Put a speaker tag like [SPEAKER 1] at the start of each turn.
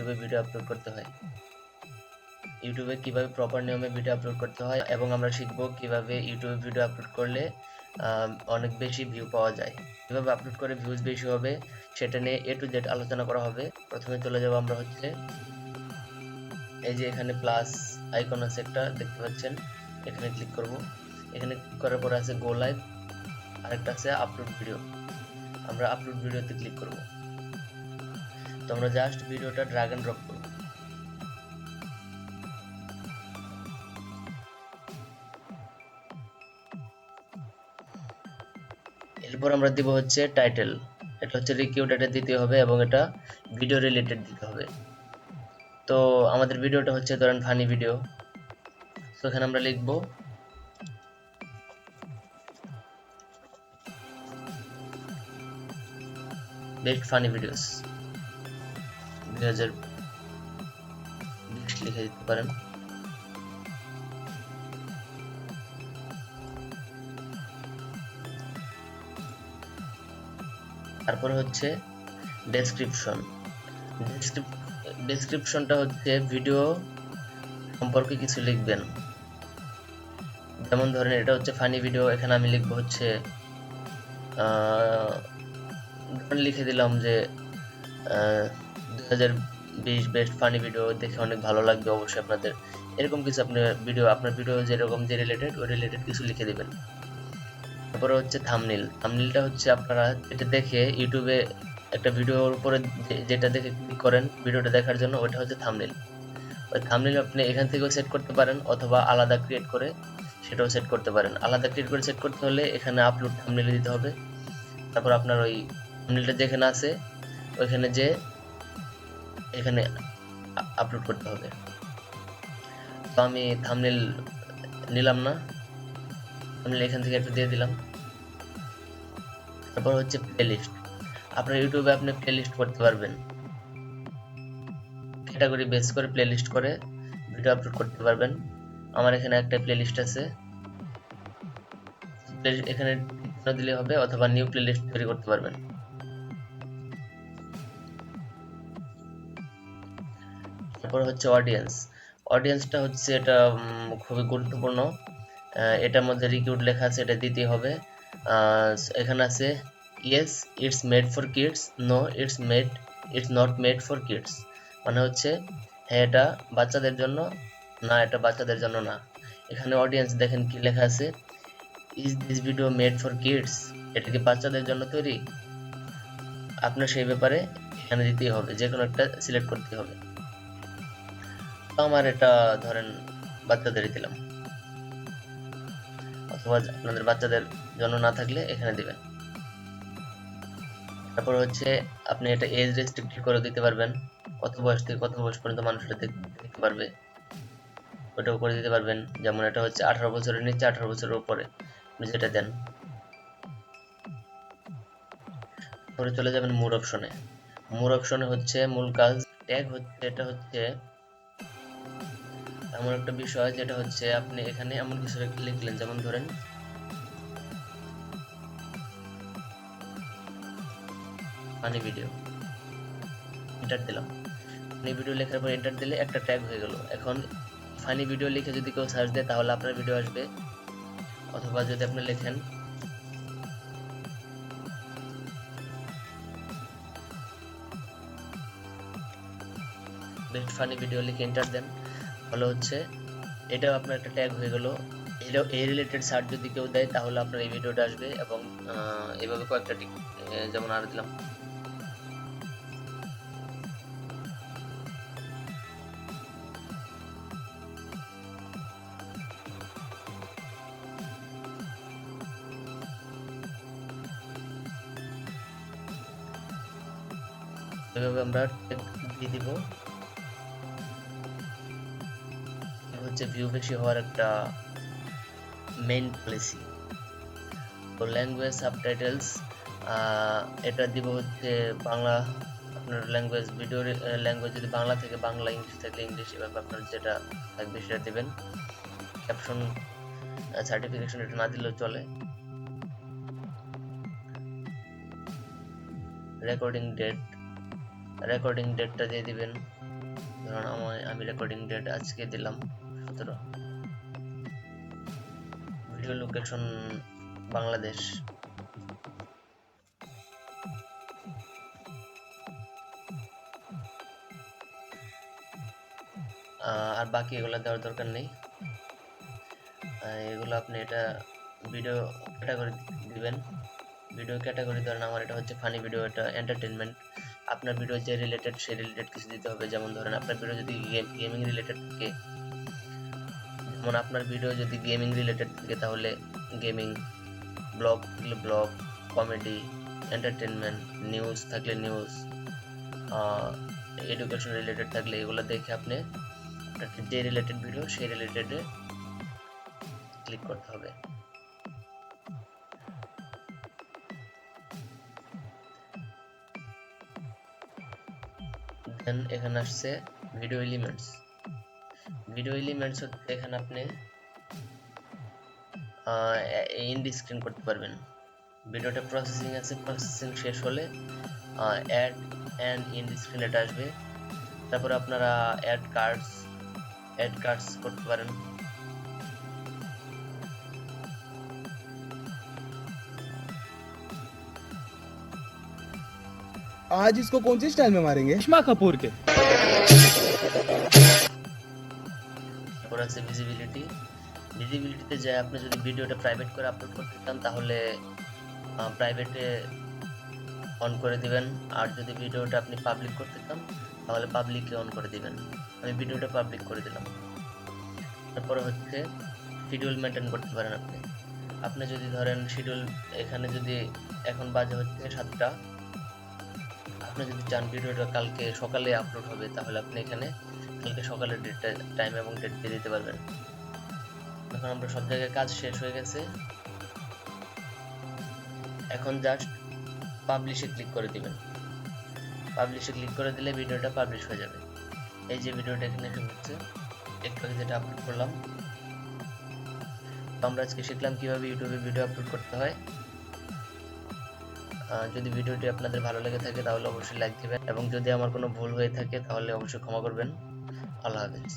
[SPEAKER 1] ইউটিউবে video upload করতে হয়, ইউটিউবে কিভাবে প্রপার নিয়মে ভিডিও আপলোড করতে হয়, এবং আমরা শিখবো কিভাবে ইউটিউবে ভিডিও আপলোড করলে অনেক বেশি ভিউ পাওয়া যায়, কিভাবে আপলোড করে ভিউজ বেশি হবে সেটা নিয়ে A to Z আলোচনা করা হবে। প্রথমে চলে যাব আমরা হচ্ছে এই যে এখানে প্লাস আইকন আছে একটা, দেখতে পাচ্ছেন, এখানে ক্লিক করব। এখানে ক্লিক করার পর আছে গো লাইভ, আরেকটা আছে আপলোড ভিডিও। আমরা আপলোড ভিডিওতে ক্লিক করব। তো আমরা জাস্ট ভিডিওটা ড্র্যাগ এন্ড ড্রপ করব। এরপর আমরা দিব হচ্ছে টাইটেল, এটা হচ্ছে রিকিউড, এটা দিতে হবে এবং এটা ভিডিও রিলেটেড দিতে হবে। তো আমাদের ভিডিওটা হচ্ছে ধরেন ফানি ভিডিও, তো এখানে আমরা লিখব বেস্ট ফানি ভিডিওস 2020 লিখে দিতে পারেন। তারপরে হচ্ছে ডেসক্রিপশন। ডেসক্রিপশনটা হচ্ছে ভিডিও সম্পর্কে কিছু লিখবেন। যেমন ধরেন এটা হচ্ছে ফানি ভিডিও, এখানে আমি লিখবো হচ্ছে লিখে দিলাম যে 2020 বেস্ট ফানি ভিডিও, দেখে অনেক ভালো লাগবে অবশ্যই আপনাদের। এরকম কিছু আপনার ভিডিও যেরকম যে রিলেটেড, ওই রিলেটেড কিছু লিখে দিবেন। তারপরে হচ্ছে থাম্বনেল। থাম্বনেলটা হচ্ছে আপনারা এটা দেখে ইউটিউবে একটা ভিডিওর উপরে যেটা দেখে ক্লিক করেন ভিডিওটা দেখার জন্য, ওটা হচ্ছে থাম্বনেল। ওই থাম্বনেল আপনি এখান থেকেও সেট করতে পারেন অথবা আলাদা ক্রিয়েট করে সেটাও সেট করতে পারেন। আলাদা ক্রিয়েট করে সেট করতে হলে এখানে আপলোড থাম্বনেল দিতে হবে। তারপর আপনার ওই থাম্বনেলটা যেখানে আছে ওইখানে যে এখানে আপলোড করতে হবে। তো আমি থাম্বনেল নিলাম না, থাম্বনেল এখান থেকে একটা দিয়ে দিলাম। তারপর হচ্ছে প্লেলিস্ট। আপনার ইউটিউবে আপনি প্লেলিস্ট করতে পারবেন, ক্যাটাগরি বেস করে প্লেলিস্ট করে ভিডিও আপলোড করতে পারবেন। আমার এখানে একটা প্লেলিস্ট আছে, এখানে দিলে হবে অথবা নিউ প্লেলিস্ট তৈরি করতে পারবেন। তারপর হচ্ছে অডিয়েন্স। অডিয়েন্সটা হচ্ছে এটা খুবই গুরুত্বপূর্ণ। এটার মধ্যে রিকিউড লেখা আছে, এটা দিতে হবে। এখানে আছে yes it's made for kids, no it's not made for kids, মানে হচ্ছে হ্যাঁ এটা বাচ্চাদের জন্য, না এটা বাচ্চাদের জন্য না। এখানে অডিয়েন্স দেখেন কি লেখা আছে, is this video made for kids, এটা কি বাচ্চাদের জন্য তৈরি? আপনার সেই ব্যাপারে এখানে দিতেই হবে, যে কোনো একটা সিলেক্ট করতে হবে। তো আমার এটা ধরেন বাচ্চাদেরই দিলাম, অথবা আপনাদের বাচ্চাদের জন্য না থাকলে এখানে দিবেন। তারপর হচ্ছে আপনি এটা এজ রেস্ট্রিক্টেড করে দিতে পারবেন, কত বয়স থেকে কত বয়স পর্যন্ত মানুষ এটা দেখতে পারবে ওটাও করে দিতে পারবেন। যেমন এটা হচ্ছে 18 বছরের নিচে, 18 বছরের উপরে, আপনি যেটা দেন। পরে চলে যাবেন মোর অপশনে। মোর অপশনে হচ্ছে মূল কাজ ট্যাগ হচ্ছে, এটা হচ্ছে এমন একটা বিষয় যেটা হচ্ছে আপনি এখানে এমন কিছু লিখলেন, যেমন ধরেন ফানি ভিডিও, এন্টার দিলাম। ফানি ভিডিও লেখার পর এন্টার দিলে একটা ট্যাগ হয়ে গেল। এখন ফানি ভিডিও লিখে যদি কেউ সার্চ দেয় তাহলে আপনার ভিডিও আসবে, অথবা যদি আপনি লেখেন বেস্ট ফানি ভিডিও লিখে এন্টার দেন, তাহলে হচ্ছে এটাও আপনার একটা ট্যাগ হয়ে গেল। এটাও এই রিলেটেড সার্চ যদি কেউ দেয় তাহলে আপনার এই ভিডিওটা আসবে। এবং এভাবে কয়েকটা যেমন আর দিলাম। এভাবে আমরা ট্যাগ দিয়ে দিব। হচ্ছে ভিউ বেশি হওয়ার একটা মেইন পলিসি। তো ল্যাঙ্গুয়েজ সাবটাইটেলস, এটা দিব হচ্ছে বাংলা, আপনার ল্যাঙ্গুয়েজ ভিডিওর ল্যাঙ্গুয়েজ যদি বাংলা থেকে বাংলা, ইংলিশ থাকলে ইংলিশ, এভাবে আপনার যেটা থাকবে সেটা দেবেন। ক্যাপশন সার্টিফিকেশন এটা না দিলেও চলে। রেকর্ডিং ডেটটা দিয়ে দিবেন। ধরুন আমি রেকর্ডিং ডেট আজকে দিলাম 17, ভিডিও লোকেশন বাংলাদেশ, আর বাকি এগুলো দেওয়ার দরকার নেই। এগুলো আপনি এটা ভিডিও ক্যাটাগরি দিবেন। ভিডিও ক্যাটাগরি ধরেন আমার এটা হচ্ছে ফানি ভিডিও, এটা এন্টারটেনমেন্ট। আপনার ভিডিও যে রিলেটেড সেই রিলেটেড কিছু দিতে হবে। যেমন ধরেন আপনার ভিডিও যদি গেমিং রিলেটেড থাকে, যেমন আপনার ভিডিও যদি গেমিং রিলেটেড থাকে তাহলে গেমিং, ব্লগ থাকলে ব্লগ, কমেডি, এন্টারটেনমেন্ট, নিউজ থাকলে নিউজ, এডুকেশন রিলেটেড থাকলে এগুলো দেখে আপনি আপনার যে রিলেটেড ভিডিও সেই রিলেটেডে ক্লিক করতে হবে। দেন এখানে আসছে ভিডিও এলিমেন্টস। ভিডিও এলিমেন্টস হচ্ছে এখানে আপনি এন্ড স্ক্রিন করতে পারবেন। ভিডিওটা প্রসেসিং আছে, প্রসেসিং শেষ হলে অ্যাড অ্যান্ড এন্ড স্ক্রিন এটা আসবে। তারপরে আপনারা অ্যাড কার্ডস করতে পারেন।
[SPEAKER 2] आज इसको कौन सी स्टाइल में मारेंगे?
[SPEAKER 3] रेशमा कपूर के।
[SPEAKER 1] তারপর আছে ভিজিবিলিটিতে যায় আপনি যদি ভিডিওটা প্রাইভেট করে আপলোড করতে চান তাহলে প্রাইভেটে অন করে দিবেন, আর যদি ভিডিওটা আপনি পাবলিক করতে চান তাহলে পাবলিকে অন করে দিবেন। আমি ভিডিওটা পাবলিক করে দিলাম। তারপরে হচ্ছে শিডিউল মেনটেন করতে পারেন আপনি যদি ধরেন শিডিউল, এখানে যদি এখন বাজে হচ্ছে 7টা, আপনি যদি চান ভিডিওটা কালকে সকালে আপলোড হবে তাহলে আপনি এখানে কালকে সকালের ডেটটা, টাইম এবং ডেট দিয়ে দিতে পারবেন। এখন আমরা সব জায়গায় কাজ শেষ হয়ে গেছে, এখন জাস্ট পাবলিশে ক্লিক করে দিবেন। পাবলিশে ক্লিক করে দিলে ভিডিওটা পাবলিশ হয়ে যাবে। এই যে ভিডিওটা এখানে এসে হচ্ছে, একটু আগে যেটা আপলোড করলাম। তো আমরা আজকে শিখলাম কিভাবে ইউটিউবে ভিডিও আপলোড করতে হয়। যদি ভিডিওটি আপনাদের ভালো লেগে থাকে তাহলে অবশ্যই লাইক দিবেন, এবং যদি আমার কোনো ভুল হয়ে থাকে তাহলে অবশ্যই ক্ষমা করবেন। আল্লাহ হাফেজ।